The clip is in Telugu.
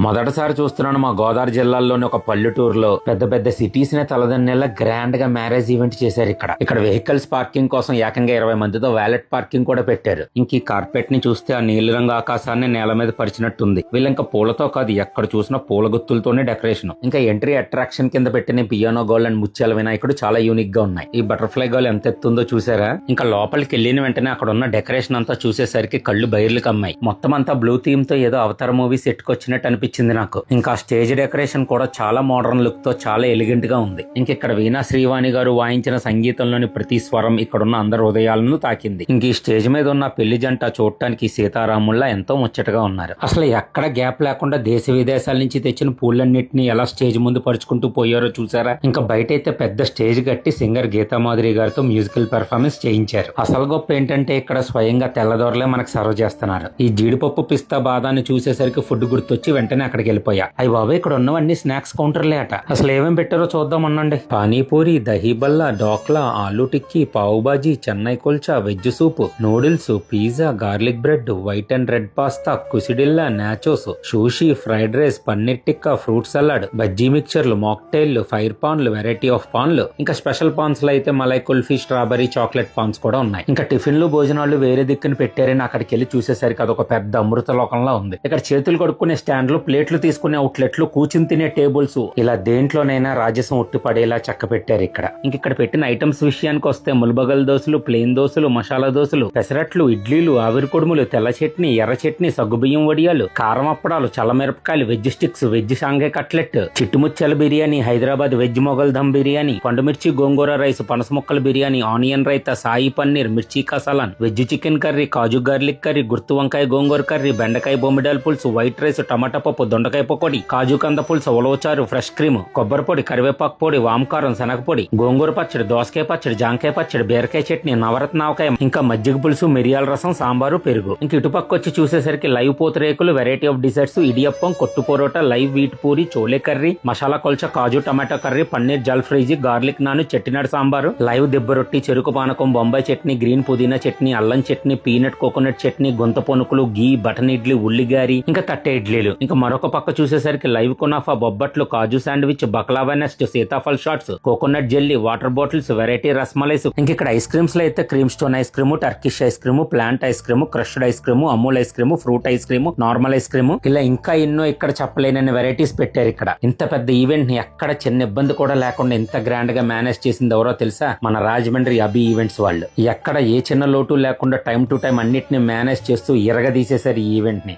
మొదటిసారి చూస్తున్నాను మా గోదావరి జిల్లాలోని ఒక పల్లెటూరులో పెద్ద పెద్ద సిటీస్ నే తలదన్నేలా గ్రాండ్ గా మ్యారేజ్ ఈవెంట్ చేశారు. ఇక్కడ వెహికల్స్ పార్కింగ్ కోసం ఏకంగా 20 మందితో వ్యాలెట్ పార్కింగ్ కూడా పెట్టారు. ఇంక ఈ కార్పెట్ ని చూస్తే ఆ నీలిరంగు ఆకాశాన్ని నేల మీద పరిచినట్టుంది. వీళ్ళంక పూలతో కాదు, ఎక్కడ చూసినా పూల గుత్తులతోనే డెకరేషన్. ఇంకా ఎంట్రీ అట్రాక్షన్ కింద పెట్టిన పియానో గోల్డ్ అండ్ ముత్యాల వినాయకుడు చాలా యూనిక్ గా ఉన్నాయి. ఈ బటర్ఫ్లై గోల్ ఎంత ఎత్తుందో చూసారా? ఇంకా లోపలికి వెళ్ళిన వెంటనే అక్కడ ఉన్న డెకరేషన్ అంతా చూసేసరికి కళ్ళు బయర్లు కమ్మాయి. మొత్తం అంతా బ్లూ థీమ్ తో ఏదో అవతార మూవీ సెట్ కొచ్చినట్టు అనిపించింది నాకు. ఇంకా స్టేజ్ డెకరేషన్ కూడా చాలా మోడర్న్ లుక్ తో చాలా ఎలిగెంట్ గా ఉంది. ఇక్కడ వీణా శ్రీవాణి గారు వాయించిన సంగీతంలోని ప్రతి స్వరం ఇక్కడున్న అందరి హృదయాలను తాకింది. ఇంక ఈ స్టేజ్ మీద ఉన్న పెళ్లి జంట చూడటానికి సీతారాముల్లా ఎంతో ముచ్చటగా ఉన్నారు. అసలు ఎక్కడ గ్యాప్ లేకుండా దేశ విదేశాల నుంచి తెచ్చిన పూలన్నింటినీ ఎలా స్టేజ్ ముందు పరుచుకుంటూ పోయారో చూసారా? ఇంకా బయట అయితే పెద్ద స్టేజ్ కట్టి సింగర్ గీతామాధురి గారితో మ్యూజికల్ పెర్ఫార్మెన్స్ చేయించారు. అసలు గొప్ప ఏంటంటే ఇక్కడ స్వయంగా తెల్లదొరలే మనకు సర్వ్ చేస్తున్నారు. ఈ జీడిపప్పు పిస్తా బాదాన్ని చూసేసరికి ఫుడ్ గుర్తొచ్చి వెంటనే అక్కడికి వెళ్ళిపోయా. అయ్యి బాబా, ఇక్కడ ఉన్నవన్నీ స్నాక్స్ కౌంటర్లే అట. అసలు ఏమేం పెట్టారో చూద్దాం అనండి. Panipuri, దహీబల్లా, dhokla, aloo tikki, pav bhaji, Chennai kulcha, veg soup, noodles, pizza, garlic bread, white and red pasta, quesadilla, nachos, sushi, fried rice, paneer tikka, fruit salad, bajji మిక్చర్లు, మాక్టైల్, ఫైర్ పాన్లు, వెరైటీ ఆఫ్ పాన్లు, ఇంకా స్పెషల్ పాన్స్ లో అయితే మలై కుల్ఫీ, స్ట్రాబెరీ, చాక్లెట్ పాన్స్ కూడా ఉన్నాయి. ఇంకా టిఫిన్లు, భోజనాలు వేరే దిక్కుని పెట్టారని అక్కడికి వెళ్ళి చూసేసరికి అదొక పెద్ద అమృత లోకంలో ఉంది. ఇక్కడ చేతులు కడుక్కునే స్టాండ్లు, ప్లేట్లు తీసుకునే అవుట్లెట్లు, కూర్చుని తినే టేబుల్స్, ఇలా దేంట్లోనైనా రాజసం ఉట్టి పడేలా చక్క పెట్టారు ఇక్కడ. ఇక్కడ పెట్టిన ఐటమ్స్ విషయానికి వస్తే ముల్బగల్ దోశలు, ప్లేన్ దోశలు, మసాలా దోశలు, పెసరట్లు, ఇడ్లీలు, ఆవిరి కొడుములు, తెల్ల చట్నీ, ఎర్ర చట్నీ, సగ్గుబియ్యం వడియాలు, కారం అప్పడాలు, చల్లమిరపకాయలు, veg sticks, veg Shanghai cutlet, చిట్టుముచ్చల బిర్యానీ, హైదరాబాద్ వెజ్ మొగల్ దమ్ బిర్యానీ, పండుమిర్చి గోంగూర రైస్, పనస ముక్కల బిర్యానీ, ఆనియన్ రైతా, సాయి పన్నీర్, మిర్చి కసాలాన్, వెజ్ చికెన్ కర్రీ, కాజు గార్లిక్ కర్రీ, గుర్తు వంకాయ గోంగూర కర్రీ, బెండకాయ బొమ్మిడాల పులుసు, వైట్ రైస్, టమాటా పప్పు, దొండకాయ పకోడీ, కాజు కంద పులుసు, ఉలవచారు, ఫ్రెష్ క్రీమ్, కొబ్బరి పొడి, కరివేపాకు పొడి, వామకారం, శనగపొడి, గోంగూర పచ్చడి, దోసకాయ పచ్చడి, జాంకాయ పచ్చడి, బీరకాయ చట్నీ, నవరత్న ఆవకాయ, ఇంకా మజ్జిగ పులుసు, మిరియాల రసం, సాంబారు, పెరుగు. ఇంక ఇటుపక్క వచ్చి చూసేసరికి లైవ్ పూతరేకులు, variety of desserts, idiyappam, kottu parotta, live wheat puri, chole curry, masala kulcha, కాజు tomato curry, paneer jalfrezi, garlic naan, Chettinad sambar, live దెబ్బ రొట్టి, చెరుకు పానకం, బొంబాయి చట్నీ, గ్రీన్ పుదీనా చట్నీ, అల్లం చట్నీ, పీనట్ కోకోనట్ చట్నీ, గొంత పొనుకులు, గీ, బటన్ ఇడ్లీ, ఉల్లిగారి, ఇంకా తట్టె ఇడ్లీలు. ఇంకా మరొక పక్క చూసేసరికి లైవ్ కునాఫా, బొబ్బట్లు, కాజు sandwich, baklava nest, sitaphal shots, coconut jelly, water bottles, variety rasmalais. ఇక్కడ ఐస్ క్రీమ్స్ లో అయితే cream stone ice cream, Turkish ice cream, plant ice cream, crushed ice cream, Amul ice cream, fruit ice cream, normal ice cream, ఇలా ఇంకా ఎన్నో ఇక్కడ చెప్పలేనన్ని వెరైటీస్ పెట్టారు. ఇంత పెద్ద ఈవెంట్ ని ఎక్కడ చిన్న ఇబ్బంది కూడా లేకుండా ఇంత గ్రాండ్ గా మేనేజ్ చేసింది ఎవరో తెలుసా? మన రాజమండ్రి అభి ఈవెంట్స్ వాళ్ళు. ఎక్కడ ఏ చిన్న లోటు లేకుండా టైం టు టైం అన్నిటిని మేనేజ్ చేస్తూ ఇరగదీసేశారు ఈ ఈవెంట్ ని.